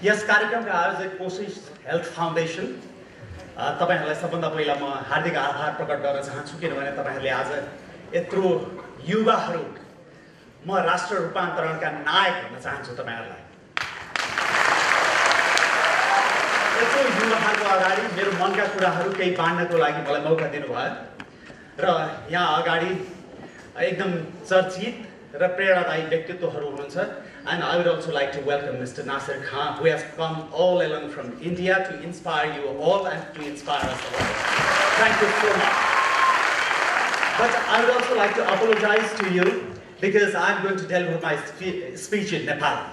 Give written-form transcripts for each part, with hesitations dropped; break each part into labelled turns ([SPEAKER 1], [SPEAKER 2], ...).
[SPEAKER 1] यस कार्यक्रमका आयोजक कोशिश हेल्थ फाउन्डेसन तपाईहरुलाई सबभन्दा पहिला म हार्दिक आभार प्रकट गर्न चाहन्छु किनभने तपाईहरुले आज यत्रो युवाहरू म राष्ट्र रूपान्तरणका नायक भन्न चाहन्छु तपाईहरुलाई। यत्रो युवाहरूको अगाडि मेरो मनका कुराहरू केही बाँड्नको लागि मलाई मौका दिनुभयो र यहाँ अगाडि एकदम चर्चित र प्रेरणादायी व्यक्तित्वहरू हुनुहुन्छ। And I would also like to welcome Mr. Nasir Khan, who has come all along from India to inspire you all and to inspire us all. Thank you so much. But I would also like to apologize to you because I'm going to deliver my speech in Nepali.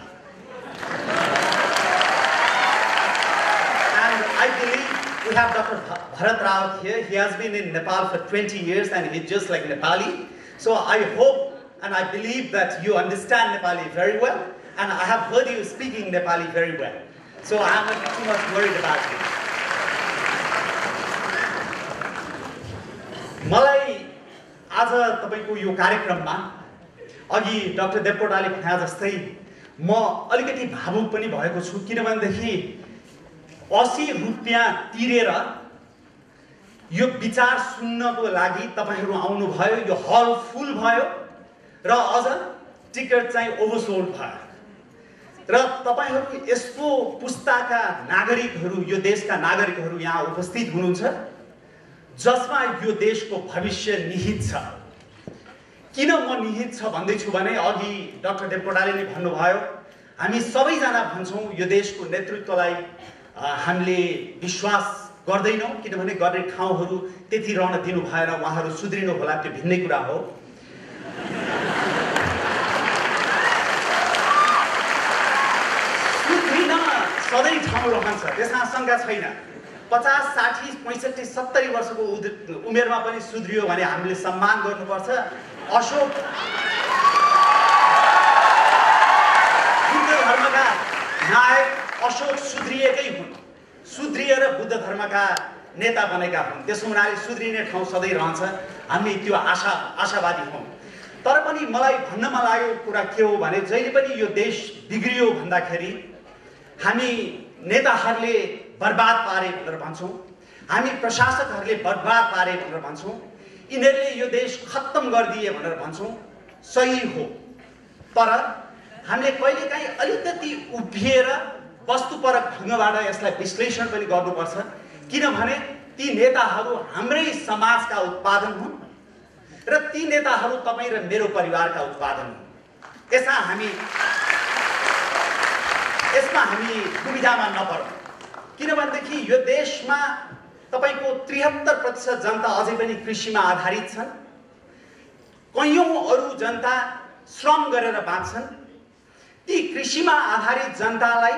[SPEAKER 1] And I believe we have Dr. Bharat Rawat here. He has been in Nepal for 20 years and he's just like Nepali. So I hope and I believe that you understand Nepali very well, and I have heard you speaking Nepali very well. So I am not too much worried about you. मलाई आज तपाईको यो कार्यक्रममा अघि doctor देवकोटाले भने जस्तै म अलिकति भावुक पनि भएको छु किनभनेदेखि 80 रुपैयाँ तिरेर यो विचार सुन्नको लागि तपाईहरु आउनु भयो, यो हल फुल भयो र अझ टिकट चाहिँ ओभरसोल्ड भयो र तपाईहरु यस्तो पुस्ताका नागरिकहरू यो देशका नागरिकहरू यहाँ उपस्थित हुनुहुन्छ जसमा यो देशको भविष्य निहित छ। किन म निहित छ भन्दै छु भने अघि डाक्टर देवकोटाले नै भन्नुभयो हामी सबैजना भन्छौं यो देशको नेतृत्वलाई हामीले विश्वास गर्दैनौं किनभने गर्ने ठाउँहरू त्यति रहन दिनु भएर उहाँहरू सुध्रिनु होला त्यो भिन्नै कुरा हो। सधैँ ठाउँ रहन्छ त्यसमा शंका छैन। 50, 60, 65, 70 वर्षको उमेरमा पनि सुध्रियो भने हामीले सम्मान गर्नुपर्छ। अशोक बुद्ध धर्मका नायक अशोक सुध्रिएकै हुन्, सुध्रिएर बुद्ध धर्मका नेता बनेका हुन्। त्यसो हुनाले सुध्रिने ठाउँ सधैँ रहन्छ, हामी त्यो आशावादी हौं। तर पनि मलाई भन्नमा लागेको कुरा के हो भने जहिले पनि यो देश बिग्रियो भन्दाखेरि हामी नेताहरूले बर्बाद पारे भनेर भन्छौं, हामी प्रशासकहरूले बर्बाद पारे भनेर भन्छौं, यिनीहरूले यो देश खत्तम गरिदिए भनेर भन्छौं। सही हो, तर हामीले कहिलेकाहीँ अलिकति उभिएर वस्तुपरक ढंगबाट यसलाई विश्लेषण पनि गर्नुपर्छ किनभने ती नेताहरू हाम्रै समाजका उत्पादन हुन् र ती नेताहरू तपाई र मेरो परिवारका उत्पादन हुन्। यसमा हामी दुविधामा नपरौं किनभनेदेखि यो देशमा तपाईको 73% जनता अझै पनि कृषिमा आधारित छन्। कयौं अरु जनता श्रम गरेर बाँच्छन्। ती कृषिमा आधारित जनतालाई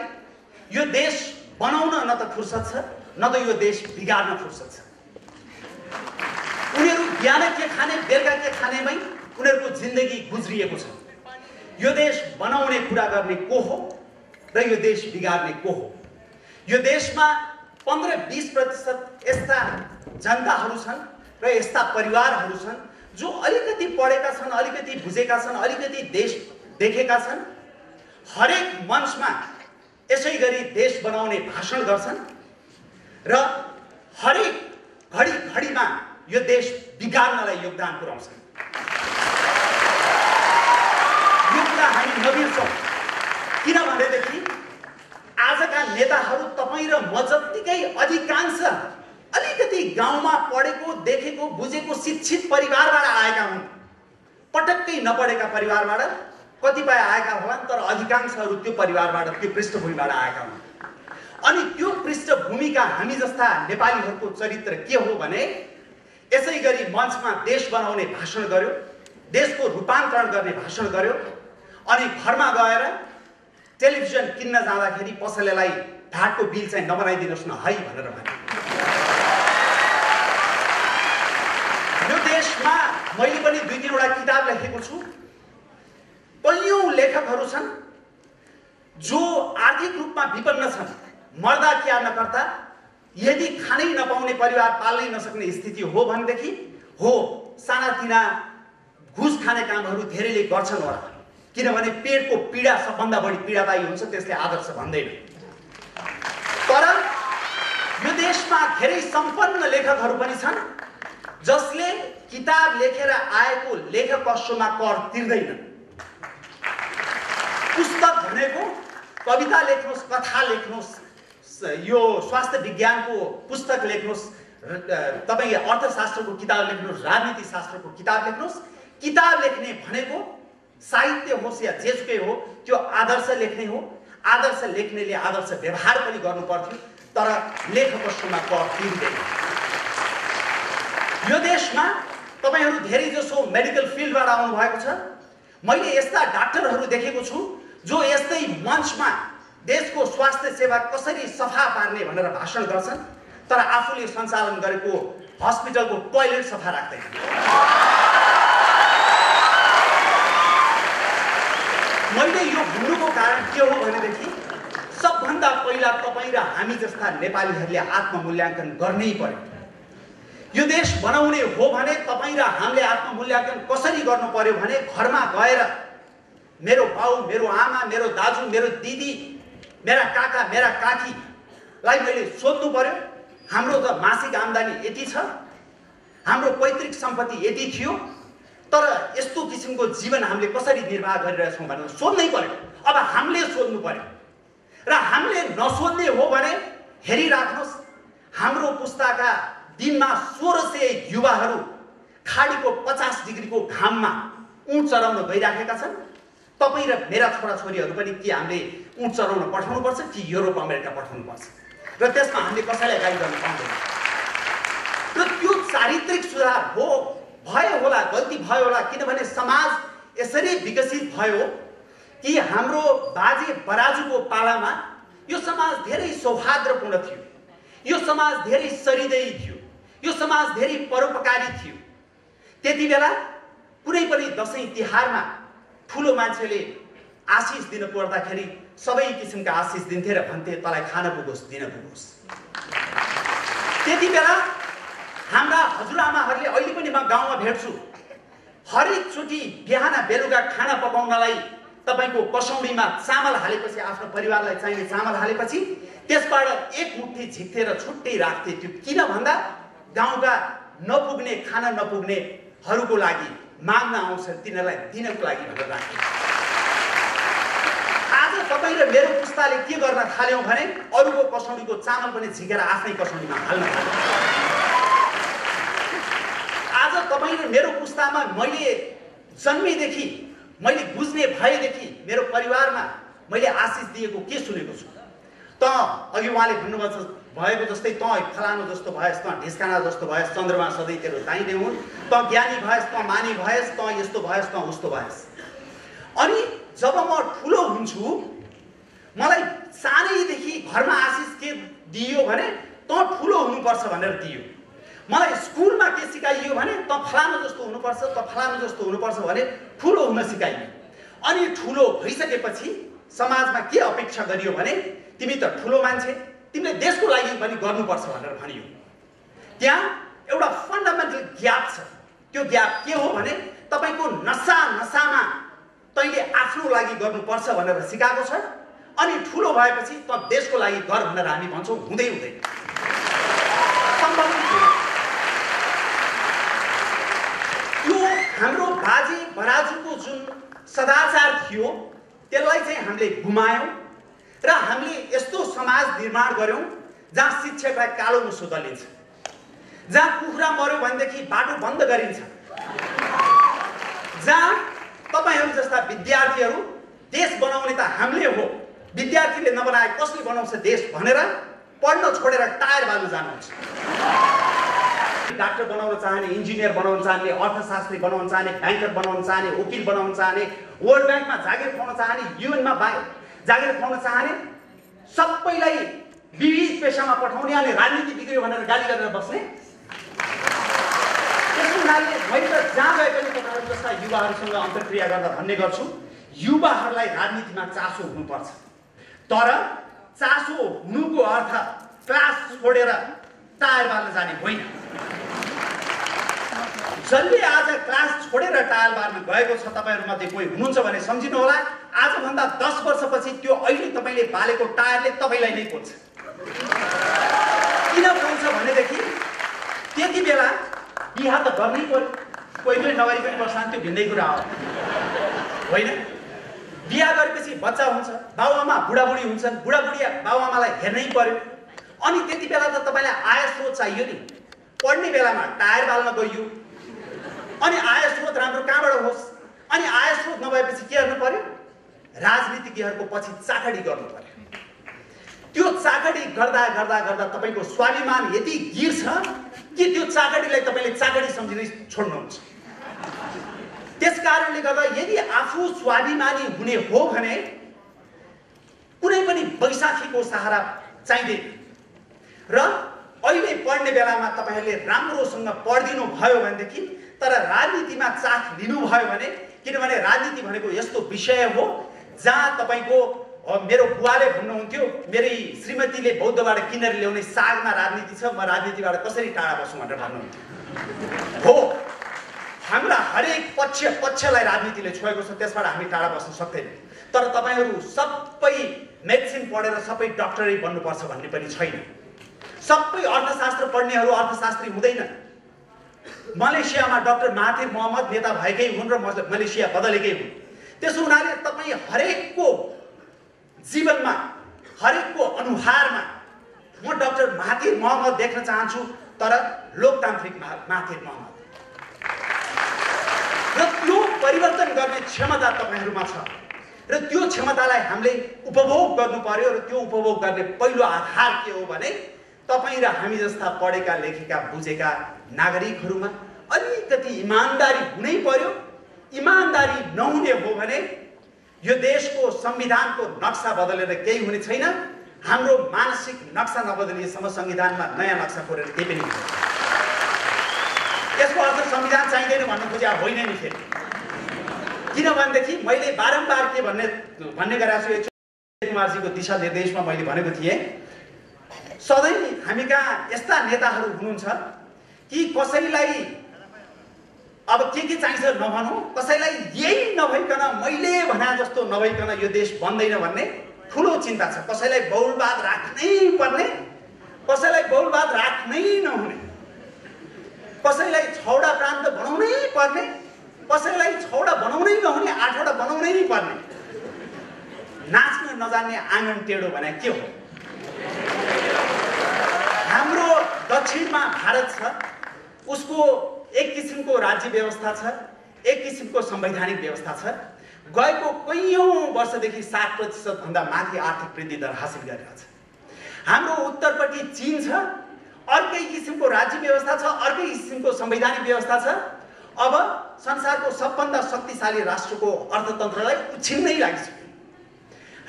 [SPEAKER 1] यो देश बनाउन न त फुर्सद छ न त यो देश बिगार्न फुर्सद छ। उनीहरू बिहान के खाने बेलुका के खानेमै उनीहरूको जिन्दगी गुज्रिएको छ। यो देश बनाउने कुरा गर्ने को हो र यो देश बिगार्ने को हो? यो देशमा 15-20% यस्ता जनताहरू छन् र यस्ता परिवारहरू छन् जो अलिकति पढेका छन्, अलिकति बुझेका छन्, अलिकति देश देखेका छन्। हरेक मञ्चमा यसैगरी देश बनाउने भाषण गर्छन् र हरेक घडीमा यो देश बिगार्नलाई योगदान पुर्याउँछन्। यो कुरा हामी नबिर्सौं किनभनेदेखि आजका नेताहरू तपाई र म जत्तिकै अधिकांश अलिकति गाउँमा पढेको, देखेको, बुझेको, शिक्षित परिवारबाट आएका हुन्। पटक्कै नपढेका परिवारबाट कतिपय आएका होलान् तर अधिकांशहरू त्यो परिवारबाट, त्यो पृष्ठभूमिबाट आएका हुन्। अनि त्यो पृष्ठभूमिका हामी जस्ता नेपालीहरूको चरित्र के हो भने यसैगरी मञ्चमा देश बनाउने भाषण गर्यो, देशको रूपान्तरण गर्ने भाषण गर्यो अनि घरमा गएर टेलिभिजन किन्न जाँदाखेरि पसलेलाई ढाडको बिल चाहिँ नबनाइदिनुस् न है भनेर भने। यो देशमा मैले पनि 2-3 वटा किताब लेखेको छु। कयौं लेखकहरू छन् जो आर्थिक रूपमा विपन्न छन्, मर्दा क्या नकर्ता, यदि खानै नपाउने परिवार पाल्नै नसक्ने स्थिति हो भनेदेखि हो सानातिना घुस खाने कामहरू धेरैले गर्छन् होला किनभने पेटको पीडा सबभन्दा बढी पीडादायी हुन्छ, त्यसले आदर्श भन्दैन। देशमा धेरै सम्पन्न लेखकहरू पनि छन् जसले किताब लेखेर आएको लेखक वस्तुमा कर तिर्दैनन्। पुस्तक भनेको कविता लेख्नुहोस्, कथा लेख्नुहोस्, यो स्वास्थ्य विज्ञानको पुस्तक लेख्नुहोस्, तपाईँ अर्थशास्त्रको किताब लेख्नुहोस्, राजनीति शास्त्रको किताब लेख्नुहोस्। किताब लेख्ने भनेको साहित्य होस् या जेसुकै हो, त्यो आदर्श लेख्ने हो। आदर्श लेख्नेले आदर्श व्यवहार पनि गर्नु पर्थ्यो, तर लेखक वस्तुमा कर तिर्दैन। यो देशमा तपाईहरू धेरै जसो मेडिकल फिल्डबाट आउनु भएको छ। मैले यस्ता डाक्टरहरू देखेको छु जो यस्तै मञ्चमा देशको स्वास्थ्य सेवा कसरी सफा पार्ने भनेर भाषण गर्छन्, तर आफूले सञ्चालन गरेको हस्पिटलको टोयलेट सफा राख्दैनन्। मैले यो भन्नुको कारण के हो भनेदेखि सबभन्दा पहिला तपाईँ र हामी जस्ता नेपालीहरूले आत्ममूल्याङ्कन गर्नै पर्यो। यो देश बनाउने हो भने तपाईँ र हामीले आत्ममूल्याङ्कन कसरी गर्नु पर्यो भने घरमा गएर मेरो बाउ, मेरो आमा, मेरो दाजु, मेरो दिदी, मेरा काका, मेरा काकीलाई मैले सोध्नु पर्यो, हाम्रो त मासिक आम्दानी यति छ, हाम्रो पैतृक सम्पत्ति यति थियो, तर यस्तो किसिमको जीवन हामीले कसरी निर्वाह गरिरहेछौँ भनेर सोध्नै पर्यो। अब हामीले सोध्नु पर्यो र हामीले नसोध्ने हो भने हेरिराख्नुहोस्, हाम्रो पुस्ताका दिनमा 1600 युवाहरू खाडीको 50 डिग्रीको घाममा ऊँट चराउन गइराखेका छन्। तपाईँ र मेरा छोराछोरीहरू पनि के हामीले ऊँट चराउन पठाउनुपर्छ कि युरोप अमेरिका पठाउनुपर्छ र त्यसमा हामीले कसैलाई गाइड गर्न पाउँदैन। र त्यो चारित्रिक सुधार भयो होला, गल्ती भयो होला, किनभने समाज यसरी विकसित भयो कि हाम्रो बाजे बराजुको पालामा यो समाज धेरै सौहार्दपूर्ण थियो, यो समाज धेरै सरिदयी थियो, यो समाज धेरै परोपकारी थियो। त्यति बेला कुनै पनि दशैं तिहारमा ठुलो मान्छेले आशिष दिन पर्दाखेरि सबै किसिमका आशिष दिन्थे र भन्थे तँलाई खान पुगोस्, दिन पुगोस्। त्यति बेला हाम्रा हजुरआमाहरूले, अहिले पनि म गाउँमा भेट्छु, हरेक चोटि बिहान बेलुका खाना पकाउनलाई तपाईको कसौडीमा चामल हालेपछि, आफ्नो परिवारलाई चाहिने चामल हालेपछि त्यसबाट एक मुट्ठी झिक्थेर छुट्टै राख्थे। त्यो किन भन्दा गाउँका नपुग्ने, खाना नपुग्नेहरूको लागि माग्न आउँछन्, तिनीहरूलाई दिनको लागि भनेर राख्थे। आज तपाईँ र मेरो पुस्ताले के गर्न थाल्यौँ भने अरूको कसौडीको चामल पनि झिकेर आफ्नै कसौडीमा हाल्न थाल्यौँ। आज तपाईँ र मेरो पुस्तामा मैले जन्मेदेखि, मैले बुझ्ने भएदेखि मेरो परिवारमा मैले आशिष दिएको के सुनेको छु? त अघि उहाँले भन्नुभएको जस्तै त फलानु जस्तो भएस्, त ढिस्काना जस्तो भएस्, चन्द्रमा सधैँ तेरो दाहिने हुन्, त ज्ञानी भएस्, त मानी भएस्, त यस्तो भएस्, त उस्तो भएस्। अनि जब म ठुलो हुन्छु, मलाई सानैदेखि घरमा आशिष के दियो भने त ठुलो हुनुपर्छ भनेर दियो। मलाई स्कुलमा के सिकाइयो भने त फलानु जस्तो हुनुपर्छ, त फलानु जस्तो हुनुपर्छ भने ठुलो हुन सिकाइयो। अनि ठुलो भइसकेपछि समाजमा के अपेक्षा गरियो भने तिमी त ठुलो मान्छे, तिमीले देशको लागि पनि गर्नुपर्छ भनेर भनियो। त्यहाँ एउटा फन्डामेन्टल ग्याप छ। त्यो ग्याप के हो भने तपाईको नसामा तैँले आफ्नो लागि गर्नुपर्छ भनेर सिकाएको छ, अनि ठुलो भएपछि त देशको लागि गर भनेर हामी भन्छौँ। हुँदै हुँदैन, सम्भव छैन। त्यो हाम्रो बाजे बराजुको जुन सदाचार थियो त्यसलाई चाहिँ हामीले गुमायौँ र हामीले यस्तो समाज निर्माण गर्यौँ जहाँ शिक्षकलाई कालो मुसो दलिन्छ, जहाँ कुखुरा मर्यो भनेदेखि बाटो बन्द गरिन्छ, जहाँ तपाईहरू जस्ता विद्यार्थीहरू देश बनाउने त हामीले हो, विद्यार्थीले नबनाए कसले बनाउँछ देश भनेर पढ्न छोडेर टायर बाल्न जानुहुन्छ। डाक्टर बनाउन चाहने, इन्जिनियर बनाउन चाहने, अर्थशास्त्री बनाउन चाहने, ब्याङ्कर बनाउन चाहने, वकिल बनाउन चाहने, वर्ल्ड ब्याङ्कमा जागिर खुवाउन चाहने, युएनमा जागिर खुवाउन चाहने, सबैलाई विविध पेसामा पठाउने, अनि राजनीति बिग्रियो भनेर गाली गरेर बस्ने। त्यसो हुनाले मैले त जहाँ गए पनि तपाईँहरू जस्ता युवाहरूसँग अन्तर्क्रिया गर्दा भन्ने गर्छु, युवाहरूलाई राजनीतिमा चासो हुनुपर्छ, तर चासो हुनुको अर्थ क्लास छोडेर टायर बाल्न जाने होइन। जसले आज क्लास छोडेर टायर बाल्न गएको छ तपाईहरुमध्ये कोही हुनुहुन्छ भने सम्झिनु होला, आजभन्दा 10 वर्षपछि त्यो अहिले तपाईले बालेको टायरले तपाईलाई नै पोल्छ। किन भनेदेखि त्यति बेला बिहा त गर्नै पर्यो, कोही नगरी पनि बस्छन्, त्यो भिन्दै कुरा हो होइन। बिहा गरेपछि बच्चा हुन्छ, बाबुआमा बुढाबुढी हुन्छन्, बुढाबुढी बाबुआमालाई हेर्नै पर्यो। अनि त्यति बेला त तपाईँलाई आय स्रोत चाहियो नि। पढ्ने बेलामा टायर बाल्न गइयो, अनि आय स्रोत राम्रो कहाँबाट होस्? अनि आय स्रोत नभएपछि के गर्नु पर्यो? राजनीतिज्ञहरूको पछि चाकडी गर्नु पर्यो। त्यो चाकडी गर्दा गर्दा गर्दा तपाईँको स्वाभिमान यति गिर्छ कि त्यो चाकडीलाई तपाईँले चाकडी सम्झिनै छोड्नुहुन्छ। त्यस कारणले गर्दा यदि आफू स्वाभिमानी हुने हो भने कुनै पनि बैशाखीको सहारा चाहिँदैन। र अहिले पढ्ने बेलामा तपाईँहरूले राम्रोसँग पढिदिनु भयो भनेदेखि, तर राजनीतिमा चाख लिनुभयो भने, किनभने राजनीति भनेको यस्तो विषय हो जहाँ तपाईँको मेरो बुवाले भन्नुहुन्थ्यो, मेरी श्रीमतीले बौद्धबाट किनेर ल्याउने सागमा राजनीति छ, म राजनीतिबाट कसरी टाढा बस्छु भनेर भन्नुहुन्थ्यो। हो, हाम्रा हरेक पक्षलाई राजनीतिले छोएको छ, त्यसबाट हामी टाढा बस्न सक्दैनौँ। तर तपाईँहरू सबै मेडिसिन पढेर सबै डक्टरै बन्नुपर्छ भन्ने पनि छैन। सबै अर्थशास्त्र पढ्नेहरू अर्थशास्त्री हुँदैन। मलेसियामा डाक्टर महाथिर मोहम्मद नेता भएकै हुन् र मलेसिया बदलेकै हुन्। त्यसो हुनाले तपाईँ हरेकको जीवनमा, हरेकको अनुहारमा म डाक्टर महाथिर मोहम्मद देख्न चाहन्छु, तर लोकतान्त्रिक महाथिर मोहम्मद। र त्यो परिवर्तन गर्ने क्षमता तपाईँहरूमा छ र त्यो क्षमतालाई हामीले उपभोग गर्नु पर्यो। र त्यो उपभोग गर्ने पहिलो आधार के हो भने तपाईँ र हामी जस्ता पढेका लेखेका बुझेका नागरिकहरूमा अलिकति इमानदारी हुनै पर्यो। इमानदारी नहुने हो भने यो देशको संविधानको नक्सा बदलेर केही हुने छैन। हाम्रो मानसिक नक्सा नबदलिएसम्म संविधानमा नयाँ नक्सा कोरेर केही पनि हुँदैन। यसको अर्थ संविधान चाहिँदैन भन्नु खोजे होइन नि फेरि। किनभनेदेखि मैले बारम्बार के भन्ने गरेको छु, कुमारजीको दिशा निर्देशमा मैले भनेको थिएँ, सधैँ हामी कहाँ यस्ता नेताहरू हुनुहुन्छ कि कसैलाई अब के चाहिन्छ नभनौँ, कसैलाई यही नभइकन मैले भने जस्तो नभइकन यो देश बन्दैन भन्ने ठुलो चिन्ता छ। कसैलाई बहुलवाद राख्नै पर्ने, कसैलाई बहुलवाद राख्नै नहुने, कसैलाई 6वटा प्रान्त बनाउनै पर्ने, कसैलाई 6वटा बनाउनै नहुने, 8वटा बनाउनै पर्ने। नाच्न नजान्ने आँगन टेढो भने के हो? हाम्रो दक्षिणमा भारत छ, उसको एक किसिमको राज्य व्यवस्था छ, एक किसिमको संवैधानिक व्यवस्था छ। गएको कैयौँ वर्षदेखि 7% भन्दा माथि आर्थिक वृद्धि दर हासिल गरिरहेको छ। हाम्रो उत्तरपट्टि चीन छ, अर्कै किसिमको राज्य व्यवस्था छ, अर्कै किसिमको संवैधानिक व्यवस्था छ। अब संसारको सबभन्दा शक्तिशाली राष्ट्रको अर्थतन्त्रलाई उछिन्नै लागिसक्यो।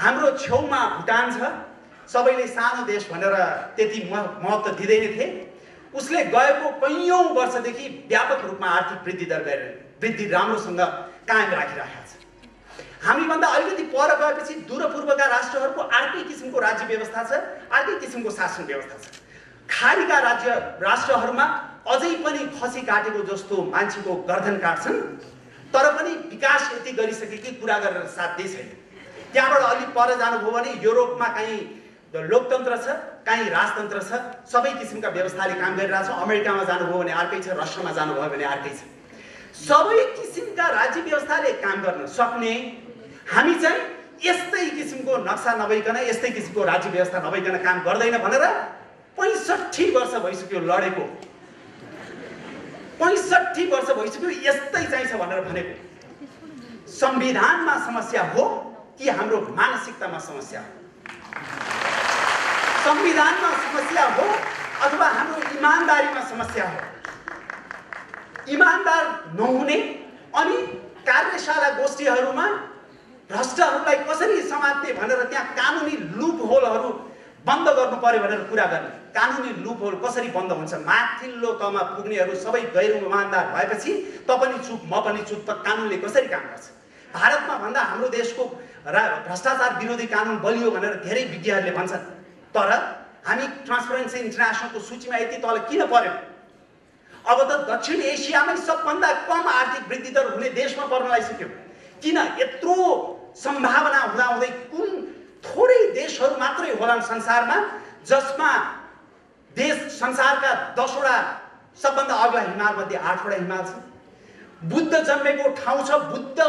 [SPEAKER 1] हाम्रो छेउमा भुटान छ, सबैले सानो देश भनेर त्यति महत्त्व दिँदैन थिए। उसले गएको कैयौँ वर्षदेखि व्यापक रूपमा आर्थिक वृद्धि राम्रोसँग कायम राखिरहेको छ। हामीभन्दा अलिकति पर गएपछि दूरपूर्वका राष्ट्रहरूको अर्कै किसिमको राज्य व्यवस्था छ, अर्कै किसिमको शासन व्यवस्था छ। खाडीका राष्ट्रहरूमा अझै पनि खसी काटेको जस्तो मान्छेको गर्दन काट्छन्, तर पनि विकास यति गरिसकेकी कुरा गरेर साध्यै छैन। त्यहाँबाट अलिक पर जानुभयो भने युरोपमा कहीँ लोकतन्त्र छ, कहीँ राजतन्त्र छ, सबै किसिमका व्यवस्थाले काम गरिरहेछ। अमेरिकामा जानुभयो भने अर्कै छ, रसियामा जानुभयो भने अर्कै छ। सबै किसिमका राज्य व्यवस्थाले काम गर्न सक्ने हामी चाहिँ यस्तै किसिमको नक्सा नभइकन, यस्तै किसिमको राज्य व्यवस्था नभइकन काम गर्दैन भनेर 65 वर्ष भइसक्यो लडेको। 65 वर्ष भइसक्यो यस्तै चाहिन्छ भनेर भनेको। संविधानमा समस्या हो कि हाम्रो मानसिकतामा समस्या हो? संविधानमा समस्या हो अथवा हाम्रो इमानदारीमा समस्या हो? इमानदार नहुने अनि कार्यशाला गोष्ठीहरूमा भ्रष्टहरूलाई कसरी समात्ने भनेर त्यहाँ कानुनी लुप होलहरू बन्द गर्नु पर्यो भनेर कुरा गर्ने। कानुनी लुप होल कसरी बन्द हुन्छ? माथिल्लो तहमा पुग्नेहरू सबै गैर इमानदार भएपछि त पनि चुप, म पनि चुप, त कानुनले कसरी काम गर्छ? भारतमा भन्दा हाम्रो देशको भ्रष्टाचार विरोधी कानुन बलियो भनेर धेरै विज्ञहरूले भन्छन्, तर हामी ट्रान्सपरेन्सी इन्टरनेसनलको सूचीमा यति तल किन पर्यो? अब त दक्षिण एसियामै सबभन्दा कम आर्थिक वृद्धि दर हुने देशमा पर्न लागिसक्यो। किन? यत्रो सम्भावना हुँदाहुँदै कुन थोरै देशहरू मात्रै होलान् संसारमा जसमा देश संसारका 10वटा सबभन्दा अग्ला हिमालमध्ये 8वटा हिमाल छ। बुद्ध जन्मेको ठाउँ छ। बुद्ध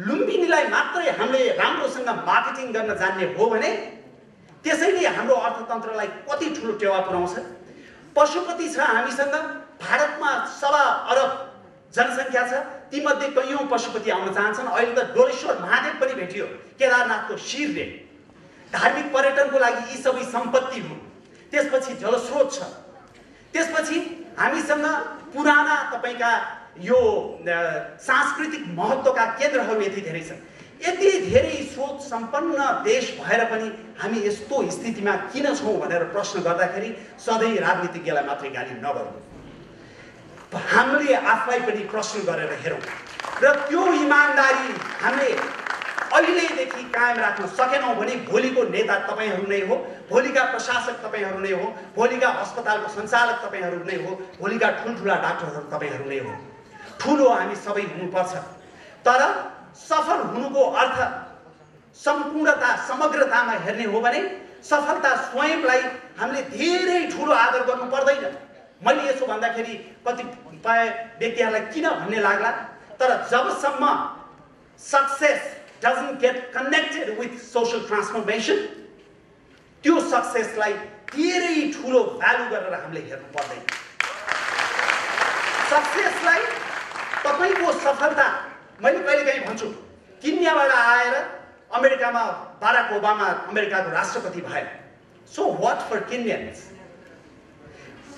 [SPEAKER 1] लुम्बिनीलाई मात्रै हामीले राम्रोसँग मार्केटिङ गर्न जान्ने हो भने त्यसैले हाम्रो अर्थतन्त्रलाई कति ठुलो टेवा पुर्याउँछ। पशुपति छ हामीसँग। भारतमा 1.25 अरब जनसङ्ख्या छ। तीमध्ये कैयौं पशुपति आउन चाहन्छन्। अहिले त डोलेश्वर महादेव पनि भेटियो केदारनाथको शिरले। धार्मिक पर्यटनको लागि यी सबै सम्पत्ति हुन्। त्यसपछि जलस्रोत छ। त्यसपछि हामीसँग पुराना तपाईका यो सांस्कृतिक महत्त्वका केन्द्रहरू यति धेरै छन्। यति धेरै स्रोत सम्पन्न देश भएर पनि हामी यस्तो स्थितिमा किन छौं भनेर प्रश्न गर्दाखेरि सधैँ राजनीतिज्ञलाई मात्रै गाली नगरौँ। हामीले आफूलाई पनि प्रश्न गरेर हेरौँ र त्यो इमानदारी हामीले अहिलेदेखि कायम राख्न सकेनौँ भने भोलिको नेता तपाईहरू नै हो, भोलिका प्रशासक तपाईहरू नै हो, भोलिका अस्पतालको सञ्चालक तपाईहरू नै हो, भोलिका ठुल्ठुला डाक्टरहरू तपाईहरू नै हो। ठुलो हामी सबै हुनुपर्छ। तर सफल हुनुको अर्थ सम्पूर्णता समग्रतामा हेर्ने हो भने सफलता स्वयंलाई हामीले धेरै ठुलो आदर गर्नु पर्दैन। मैले यसो भन्दाखेरि कतिपय व्यक्तिहरूलाई किन भन्ने लाग्ला, तर जबसम्म success doesn't get connected with social transformation, त्यो सक्सेसलाई धेरै ठुलो भ्यालु गरेर हामीले हेर्नु पर्दैन। सक्सेसलाई तपाईको सफलता, मैले कहिलेकाहीँ भन्छु, केन्याबाट आएर अमेरिकामा बाराक ओबामा अमेरिकाको राष्ट्रपति भए। So what for Kenyans?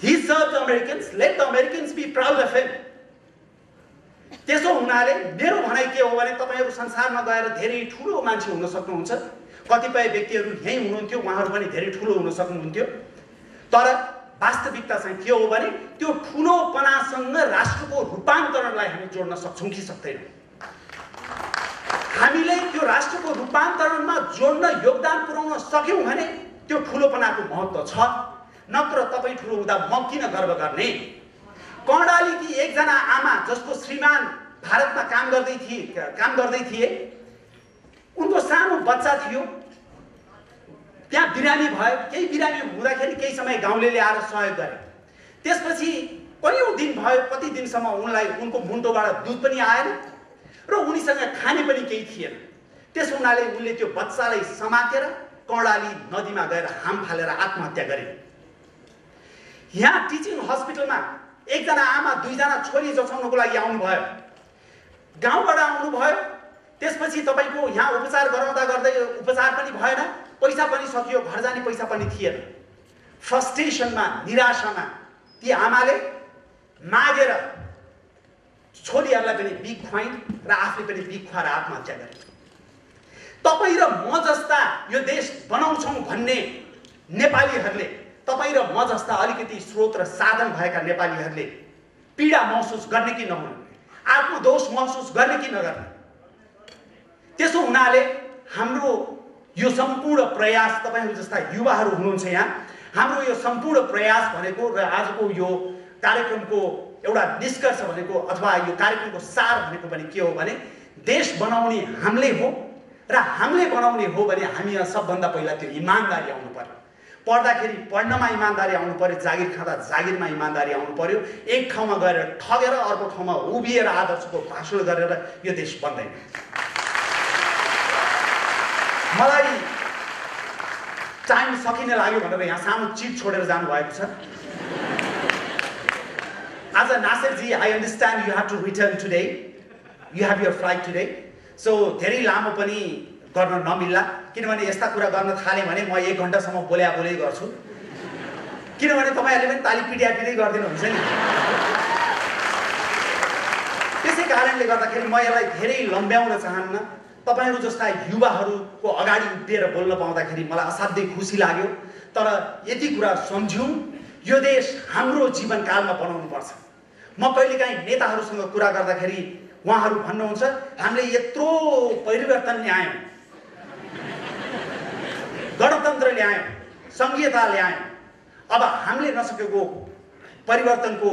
[SPEAKER 1] He served Americans. Let the Americans be proud of him. त्यसो हुनाले मेरो भनाइ के हो भने तपाईहरु संसारमा गएर धेरै ठुलो मान्छे हुन सक्नुहुन्छ। कतिपय व्यक्तिहरु यही हुनुहुन्थ्यो, उहाँहरु पनि धेरै ठुलो हुन सक्नुहुन्थ्यो। तर वास्तविकता चाहिँ के हो भने त्यो ठुलोपनासँग राष्ट्रको रूपान्तरणलाई हामी जोड्न सक्छौं कि सक्दैनौं। हामीले त्यो राष्ट्रको रूपान्तरणमा जोड्न योगदान पुर्याउन सक्यौं भने त्यो ठुलोपनाको महत्त्व छ। नत्र तपाई ठुलो हुँदा म किन गर्व गर्ने? कर्णालीकी एकजना आमा जसको श्रीमान भारतमा काम गर्दै थिए, उनको सानो बच्चा थियो, त्यहाँ बिरामी भयो। केही बिरामी हुँदाखेरि केही समय गाउँलेले आएर सहयोग गरे। त्यसपछि कयौं दिन भयो, कति दिनसम्म उनलाई उनको मुन्टोबाट दुध पनि आएन र उनीसँग खाने पनि केही थिएन। त्यसो हुनाले उनले त्यो बच्चालाई समातेर कर्णाली नदीमा गएर हाम फालेर आत्महत्या गरे। यहाँ टिचिङ हस्पिटलमा एकजना आमा दुईजना छोरी जचाउनको लागि आउनुभयो, गाउँबाट आउनुभयो। त्यसपछि तपाईको यहाँ उपचार गराउँदा गर्दै उपचार पनि भएन, पैसा पनि सकियो, घर जाने पैसा पनि थिएन। फ्रस्ट्रेसनमा, निराशामा ती आमाले मागेर छोरीहरूलाई पनि बिख खुवाइन् र आफूले पनि बिख खुवाएर आत्महत्या गरे। तपाई र म जस्ता यो देश बनाउँछौं भन्ने नेपालीहरूले, तपाई र म जस्ता अलिकति स्रोत र साधन भएका नेपालीहरूले पीडा महसुस गर्ने कि नहुने, आत्मदोष महसुस गर्ने कि नगर्ने? त्यसो हुनाले हाम्रो यो सम्पूर्ण प्रयास, तपाईहरु जस्ता युवाहरू हुनुहुन्छ यहाँ, हाम्रो यो सम्पूर्ण प्रयास भनेको र आजको यो कार्यक्रमको एउटा निष्कर्ष भनेको अथवा यो कार्यक्रमको सार भनेको पनि के हो भने देश बनाउने हामीले हो र हामीले बनाउने हो भने हामी यहाँ सबभन्दा पहिला त्यो इमानदारी आउनु पर्यो। पढ्दाखेरि पढ्नमा इमानदारी आउनु पर्यो, जागिर खाँदा जागिरमा इमानदारी आउनु पर्यो। एक ठाउँमा गएर ठगेर अर्को ठाउँमा उभिएर आदर्शको भाषण गरेर यो देश बन्दैन। मलाई टाइम सकिने लाग्यो भनेर यहाँ सानो चिट छोडेर जानु भएको छ। आज नासिर जी, I understand you have to return today. You have your flight today. So धेरै लामो पनि गर्न नमिल्ला, किनभने यस्ता कुरा गर्न थाले भने म 1 घण्टासम्म बोलै गर्छु। किनभने तपाईहरुले पनि ताली पिट्यापिटै गर्दिनुहुन्छ नि। त्यसै कारणले गर्दाखेरि म यसलाई धेरै लम्ब्याउन चाहन्न। तपाईहरु जस्ता युवाहरुको अगाडि उभिएर बोल्न पाउँदाखेरि मलाई असाध्यै खुसी लाग्यो। तर यति कुरा सम्झौं, यो देश हाम्रो जीवनकालमा बनाउनु पर्छ। म कहिलेकाहीँ नेताहरुसँग कुरा गर्दाखेरि उहाँहरु भन्नुहुन्छ हामीले यत्रो परिवर्तन ल्यायौं, गणतन्त्र ल्यायौं, संघीयता ल्यायौं, अब हामीले नसकेको परिवर्तनको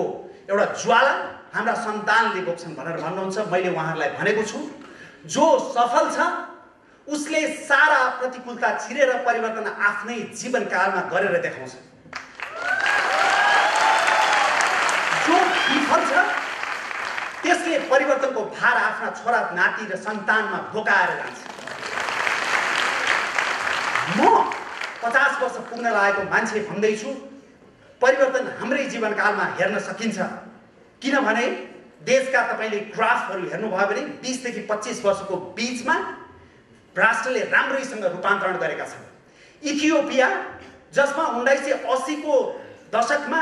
[SPEAKER 1] एउटा ज्वाला हाम्रा सन्तानले बोक्छन् भनेर भन्नुहुन्छ। मैले उहाँहरुलाई भनेको छु, जो सफल छ उसले सारा प्रतिकूलता छिरेर परिवर्तन आफ्नै जीवनकालमा गरेर देखाउँछ। दायित्वको भार आफ्ना छोरा नाति र सन्तानमा बोकाएर जान्छ। म 50 वर्ष पुग्न लागेको मान्छे भन्दैछु, परिवर्तन हाम्रै जीवनकालमा हेर्न सकिन्छ। किनभने देशका तपाईले ग्राफहरू हेर्नुभयो भने 20 देखि 25 वर्षको बीचमा राष्ट्रले राम्रैसँग रूपान्तरण गरेका छन्। इथियोपिया, जसमा 1980 को दशकमा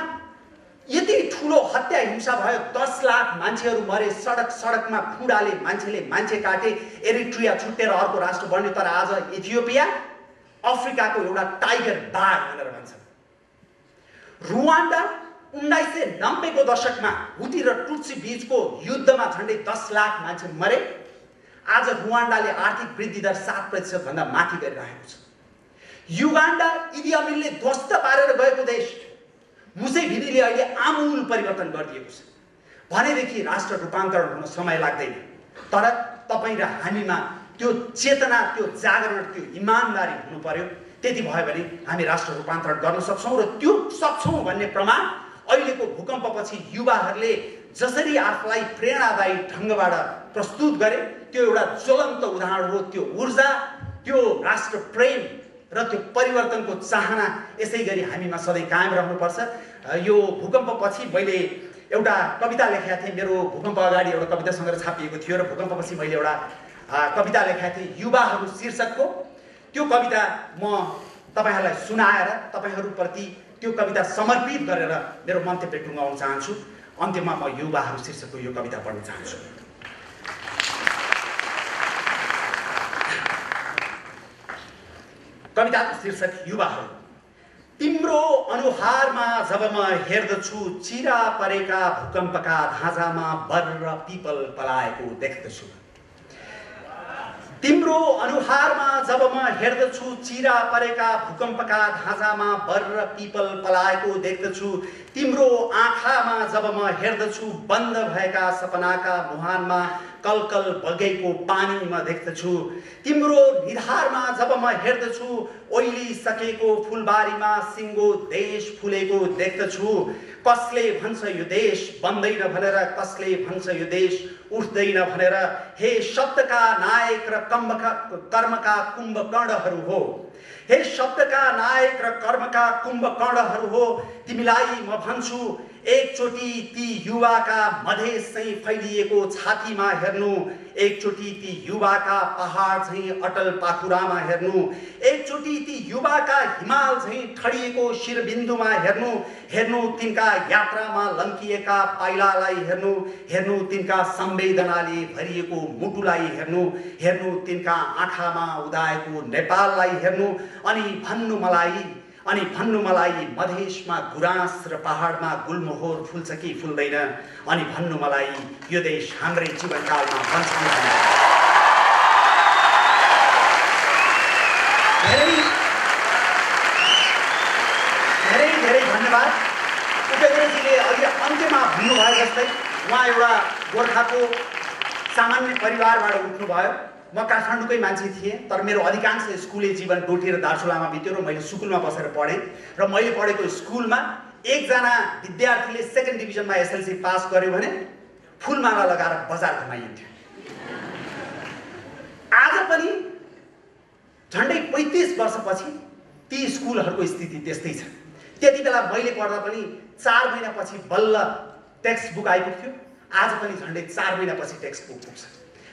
[SPEAKER 1] यति ठुलो हत्या हिंसा भयो, 10 लाख मान्छेहरू मरे, सडकमा खुडाले मान्छेले मान्छे काटे, एरिट्रिया छुट्टेर अर्को राष्ट्र बन्यो। तर आज इथियोपिया अफ्रिकाको एउटा टाइगर बाघ भनेर भन्छन्। रुवान्डा 1990 को दशकमा हुती र टुट्सी बीचको युद्धमा झन्डै 10 लाख मान्छे मरे। आज रुवान्डाले आर्थिक वृद्धि दर 7% भन्दा माथि गरिरहेको छ। युगान्डा इदी अमिनले ध्वस्त पारेर गएको देश, मुसेभिनीले अहिले आमूल परिवर्तन गरिदिएको छ। भनेदेखि राष्ट्र रूपान्तरण हुन समय लाग्दैन। तर तपाईँ र हामीमा त्यो चेतना, त्यो जागरण, त्यो इमानदारी हुनु पर्यो। त्यति भयो भने हामी राष्ट्र रूपान्तरण गर्न सक्छौँ। र त्यो सक्छौँ भन्ने प्रमाण अहिलेको भूकम्पपछि युवाहरूले जसरी आफूलाई प्रेरणादायी ढङ्गबाट प्रस्तुत गरे, त्यो एउटा ज्वलन्त उदाहरण हो। त्यो ऊर्जा, त्यो राष्ट्र प्रेम र त्यो परिवर्तनको चाहना यसै गरी हामीमा सधैँ कायम रहनुपर्छ। यो भूकम्पपछि मैले एउटा कविता लेखेका थिएँ। मेरो भूकम्प अगाडि एउटा कविता सङ्ग्रह छापिएको थियो र भूकम्पपछि मैले एउटा कविता लेखेका थिएँ, युवाहरू शीर्षकको। त्यो कविता म तपाईँहरूलाई सुनाएर तपाईँहरूप्रति त्यो कविता समर्पित गरेर मेरो मन्तव्य टुङ्गाउन चाहन्छु। अन्त्यमा म युवाहरू शीर्षकको यो कविता पढ्न चाहन्छु। कविताको शीर्षक युवाहरू। तिम्रो अनुहारमा जब म हेर्दछु, चिरा परेका भूकम्पका धाँजामा बर र पिपल पलाएको देख्दछु। तिम्रो अनुहारमा जब म हेर्दछु, चिरा परेका भूकम्पका धाँजामा बर र पिपल पलाएको देख्दछु। तिम्रो आँखामा जब म हेर्दछु, बन्द भएका सपनाका मुहानमा कलकल बगेको पानी म देख्दछु। तिम्रो निधारमा जब म हेर्दछु, ओइलिसकेको फुलबारीमा सिङ्गो देश फुलेको देख्दछु। कसले भन्छ यो देश बन्दैन भनेर, कसले भन्छ यो देश उठ्दैन भनेर। हे शब्दका नायक र कर्मका कुम्भकर्णहरू हो, हे शब्दका नायक र कर्मका कुम्भकर्णहरू हो, तिमीलाई म भन्छु, एकचोटि ती युवाका मधेस चाहिँ फैलिएको छातीमा हेर्नु, एकचोटि ती युवाका पहाड चाहिँ अटल पाखुरामा हेर्नु, एकचोटि ती युवाका हिमाल चाहिँ ठडिएको शिरबिन्दुमा हेर्नु, हेर्नु तिनका यात्रामा लम्किएका पाइलालाई हेर्नु, हेर्नु तिनका संवेदनाले भरिएको मुटुलाई हेर्नु, हेर्नु तिनका आँखामा उदाएको नेपाललाई हेर्नु। अनि भन्नु मलाई मधेसमा गुराँस र पहाडमा गुलमोहर फुल्छ कि फुल्दैन। अनि भन्नु मलाई यो देश हाम्रै जीवनकालमा बन्छ कि बन्दैन। धेरै धेरै धन्यवाद। उपेन्द्रजीले अहिले अन्त्यमा भन्नुभयो जस्तै उहाँ एउटा गोर्खाको सामान्य परिवारबाट उठ्नुभयो। म काठमाडौँकै मान्छे थिएँ, तर मेरो अधिकांश स्कुले जीवन डोटी र दार्चुलामा बित्यो र मैले स्कुलमा बसेर पढेँ। र मैले पढेको स्कुलमा एकजना विद्यार्थीले सेकेन्ड डिभिजनमा एसएलसी पास गर्यो भने फुलमाला लगाएर बजार घुमाइन्थ्यो। आज पनि झन्डै 35 वर्षपछि ती स्कुलहरूको स्थिति त्यस्तै छ। त्यति बेला मैले पढ्दा पनि 4 महिनापछि बल्ल टेक्स्ट बुक आइपुग्थ्यो। आज पनि झन्डै 4 महिनापछि टेक्स्ट बुक पुग्छ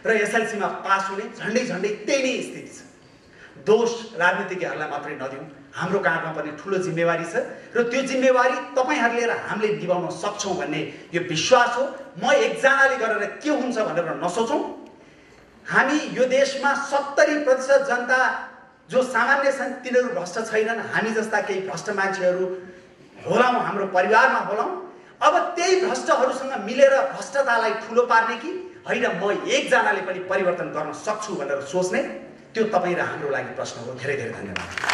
[SPEAKER 1] र एसएलसीमा पास हुने झन्डै त्यही नै स्थिति छ। दोष राजनीतिज्ञहरूलाई मात्रै नदिउँ, हाम्रो काँधमा पनि ठुलो जिम्मेवारी छ र त्यो जिम्मेवारी तपाईँहरूले र हामीले निभाउन सक्छौँ भन्ने यो विश्वास हो। म एकजनाले गरेर के हुन्छ भनेर नसोचौँ। हामी यो देशमा 70% जनता जो सामान्य छन् तिनीहरू भ्रष्ट छैनन्। हामी जस्ता केही भ्रष्ट मान्छेहरू होलाौँ, हाम्रो परिवारमा होलाौँ। अब त्यही भ्रष्टहरूसँग मिलेर भ्रष्टतालाई ठुलो पार्ने कि होइन म एकजनाले पनि परिवर्तन गर्न सक्छु भनेर सोच्ने, त्यो तपाईँ र हाम्रो लागि प्रश्न हो। धेरै धेरै धन्यवाद।